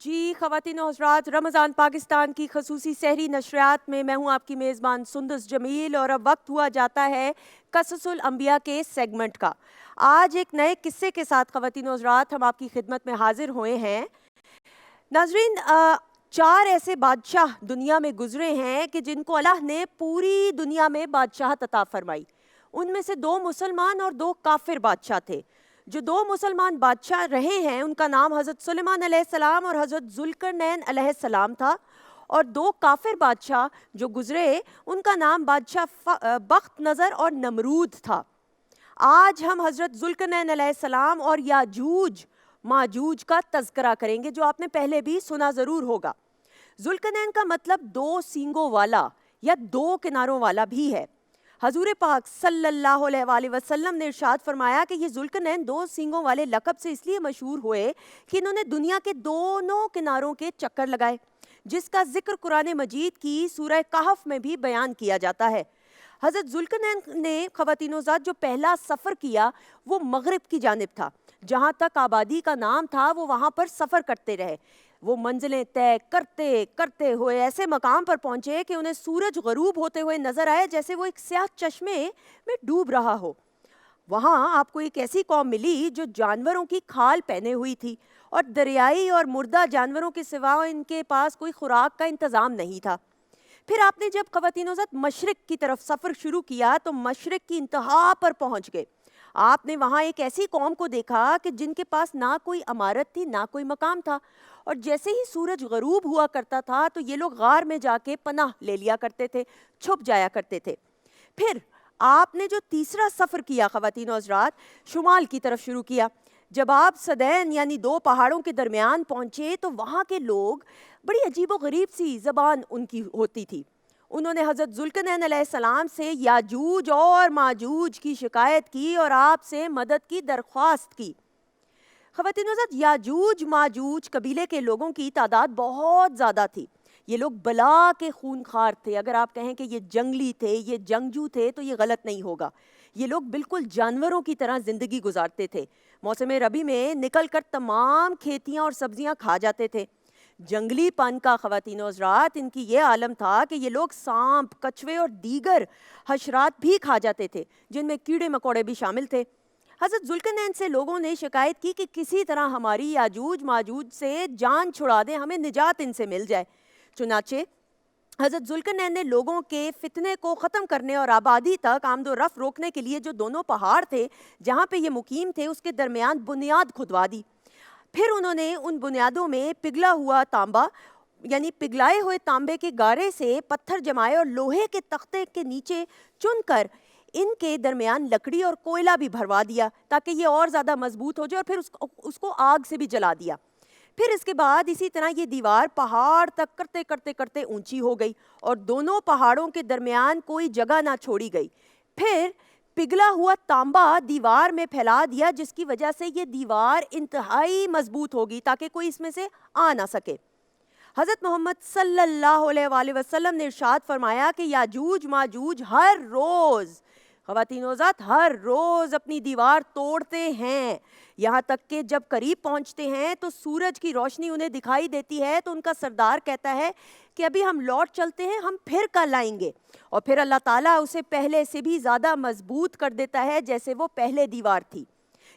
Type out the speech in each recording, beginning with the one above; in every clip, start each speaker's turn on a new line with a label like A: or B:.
A: जी ख़वातीन और हज़रात, रमज़ान पाकिस्तान की खसूसी सहरी नशरियात में मैं हूँ आपकी मेज़बान सुंदस जमील और अब वक्त हुआ जाता है कससुल अंबिया के सेगमेंट का। आज एक नए किस्से के साथ ख़वातीन और हज़रात हम आपकी खिदमत में हाजिर हुए हैं। नाज़रीन, चार ऐसे बादशाह दुनिया में गुजरे हैं कि जिनको अल्लाह ने पूरी दुनिया में बादशाहत अता फरमाई। उनमें से दो मुसलमान और दो काफिर बादशाह थे। जो दो मुसलमान बादशाह रहे हैं उनका नाम हज़रत सुलेमान अलैहिस्सलाम और हज़रत ज़ुल्करनैन अलैहिस्सलाम था, और दो काफिर बादशाह जो गुजरे उनका नाम बादशाह बख्त नज़र और नमरूद था। आज हम हज़रत ज़ुल्करनैन अलैहिस्सलाम और याजूज माजूज का तज़किरा करेंगे, जो आपने पहले भी सुना ज़रूर होगा। ज़ुल्करनैन का मतलब दो सींगों वाला या दो किनारों वाला भी है। हजूर पाक सल्लल्लाहु अलैहि वसल्लम ने इरशाद फरमाया कि ये ज़ुल्करनैन दो सींगों वाले लक़ब से इसलिए मशहूर हुए कि इन्होंने दुनिया के दोनों किनारों के चक्कर लगाए, जिसका जिक्र कुरान मजीद की सूरह कहफ में भी बयान किया जाता है। हज़रत ज़ुल्करनैन ने ख़वातीनो-ज़ात जो पहला सफ़र किया वो मगरिब की जानिब था। जहाँ तक आबादी का नाम था वो वहाँ पर सफ़र करते रहे। वो मंजिलें तय करते करते हुए ऐसे मकाम पर पहुँचे कि उन्हें सूरज गरूब होते हुए नजर आए, जैसे वो एक स्याह चश्मे में डूब रहा हो। वहाँ आपको एक ऐसी कौम मिली जो जानवरों की खाल पहने हुई थी, और दरियाई और मुर्दा जानवरों के सिवा इनके पास कोई खुराक का इंतज़ाम नहीं था। फिर आपने जब ख़वातीनो-ज़ात मशरिक़ की तरफ सफ़र शुरू किया तो मशरिक़ की इंतहा पर पहुँच गए। आपने वहाँ एक ऐसी कौम को देखा कि जिनके पास ना कोई इमारत थी ना कोई मकाम था, और जैसे ही सूरज गरूब हुआ करता था तो ये लोग गार में जाके पनाह ले लिया करते थे, छुप जाया करते थे। फिर आपने जो तीसरा सफ़र किया ख़वातीन और हज़रात, शुमाल की तरफ शुरू किया। जब आप सदैन यानी दो पहाड़ों के दरमियान पहुँचे तो वहाँ के लोग बड़ी अजीबो गरीब सी ज़बान उनकी होती थी। उन्होंने हज़रत ज़ुल्करनैन अलैहिस्सलाम से याजूज और माजूज की शिकायत की और आपसे मदद की दरख्वास्त की। ख़वातीनो-ज़ात, याजूज माजूज कबीले के लोगों की तादाद बहुत ज़्यादा थी। ये लोग बला के खूनखार थे। अगर आप कहें कि ये जंगली थे, ये जंगजू थे, तो ये गलत नहीं होगा। ये लोग बिल्कुल जानवरों की तरह ज़िंदगी गुजारते थे। मौसम रबी में निकल कर तमाम खेतियाँ और सब्जियाँ खा जाते थे। जंगली पन का ख़वातीनो हज़रात इनकी ये आलम था कि ये लोग सांप, कछुए और दीगर हशरात भी खा जाते थे, जिनमें कीड़े मकोड़े भी शामिल थे। हज़रत ज़ुल्करनैन से लोगों ने शिकायत की कि किसी तरह हमारी याजूज माजूज से जान छुड़ा दें, हमें निजात इनसे मिल जाए। चुनाचे हज़रत ज़ुल्करनैन ने लोगों के फितने को ख़त्म करने और आबादी तक आमदो रफ़्त रोकने के लिए जो दोनों पहाड़ थे जहाँ पे ये मुकीम थे उसके दरमियान बुनियाद खुदवा दी। फिर उन्होंने उन बुनियादों में पिघला हुआ तांबा यानी पिघलाए हुए तांबे के गारे से पत्थर जमाए और लोहे के तख्ते के नीचे चुनकर इनके दरमियान लकड़ी और कोयला भी भरवा दिया ताकि ये और ज़्यादा मजबूत हो जाए, और फिर उसको आग से भी जला दिया। फिर इसके बाद इसी तरह ये दीवार पहाड़ तक करते करते करते ऊंची हो गई और दोनों पहाड़ों के दरमियान कोई जगह ना छोड़ी गई। फिर पिघला हुआ तांबा दीवार में फैला दिया, जिसकी वजह से ये दीवार इंतहाई मजबूत होगी ताकि कोई इसमें से आ ना सके। हज़रत मोहम्मद सल्लल्लाहु अलैहि वसल्लम ने इरशाद फरमाया कि याजूज माजूज हर रोज़, ख़वातीनो-ज़ात, हर रोज़ अपनी दीवार तोड़ते हैं। यहाँ तक कि जब करीब पहुँचते हैं तो सूरज की रोशनी उन्हें दिखाई देती है तो उनका सरदार कहता है कि अभी हम लौट चलते हैं, हम फिर कल आएंगे। और फिर अल्लाह ताला उसे पहले से भी ज़्यादा मजबूत कर देता है जैसे वो पहले दीवार थी।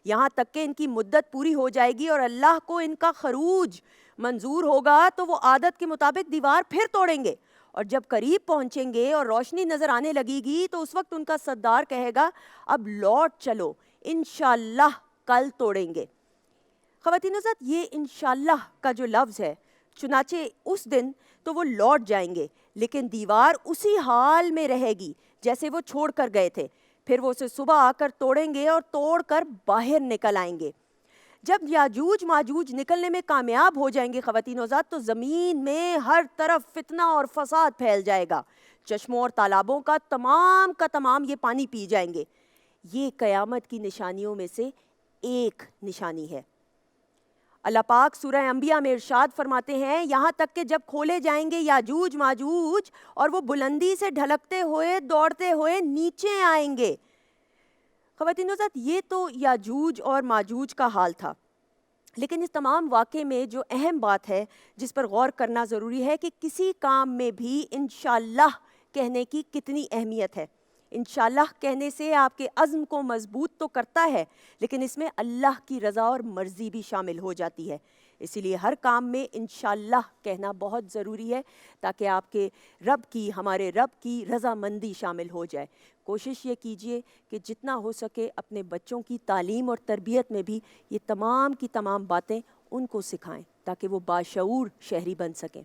A: यहाँ तक कि इनकी मुद्दत पूरी हो जाएगी और अल्लाह को इनका खरूज मंजूर होगा तो वो आदत के मुताबिक दीवार फिर तोड़ेंगे, और जब करीब पहुंचेंगे और रोशनी नजर आने लगेगी तो उस वक्त उनका सरदार कहेगा अब लौट चलो, इंशाअल्लाह कल तोड़ेंगे। ख़वातीनो-ज़ात, ये इंशाअल्लाह का जो लफ्ज़ है, चुनाचे उस दिन तो वो लौट जाएंगे लेकिन दीवार उसी हाल में रहेगी जैसे वो छोड़ कर गए थे। फिर वो उसे सुबह आकर तोड़ेंगे और तोड़कर बाहर निकल आएंगे। जब याजूज माजूज निकलने में कामयाब हो जाएंगे ख़वातीनो-ज़ात, तो ज़मीन में हर तरफ फितना और फसाद फैल जाएगा। चश्मों और तालाबों का तमाम ये पानी पी जाएंगे। ये क़यामत की निशानियों में से एक निशानी है। अल्लाह पाक सूरह अंबिया में इरशाद फरमाते हैं, यहाँ तक कि जब खोले जाएंगे याजूज माजूज और वो बुलंदी से ढलकते हुए दौड़ते हुए नीचे आएंगे। ख़वातीनो-ज़ात, ये तो याजूज और माजूज का हाल था, لیکن اس تمام واقعے میں جو اہم بات ہے جس پر غور کرنا ضروری ہے کہ کسی کام میں بھی انشاءاللہ کہنے کی کتنی اہمیت ہے۔ انشاءاللہ کہنے سے آپ کے عزم کو مضبوط تو کرتا ہے، لیکن اس میں اللہ کی رضا اور مرضی بھی شامل ہو جاتی ہے۔ اسی لیے ہر کام میں انشاءاللہ کہنا بہت ضروری ہے تاکہ آپ کے رب کی، ہمارے رب کی رضامندی شامل ہو جائے۔ کوشش یہ کیجئے کہ جتنا ہو سکے اپنے بچوں کی تعلیم اور تربیت میں بھی یہ تمام کی تمام باتیں ان کو سکھائیں تاکہ وہ باشعور شہری بن سکیں۔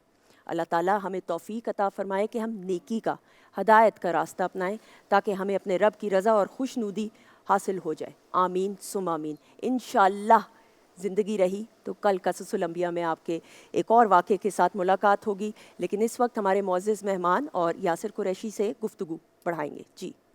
A: اللہ تعالیٰ ہمیں توفیق عطا فرمائے کہ ہم نیکی کا، ہدایت کا راستہ اپنائیں تاکہ ہمیں اپنے رب کی رضا اور خوشنودی حاصل ہو جائے۔ آمین ثم آمین۔ انشاءاللہ زندگی رہی تو کل قصص الانبیاء میں آپ کے ایک اور واقعے کے ساتھ ملاقات ہوگی، لیکن اس وقت ہمارے معزز مہمان اور یاسر قریشی سے گفتگو بڑھائیں گے۔ جی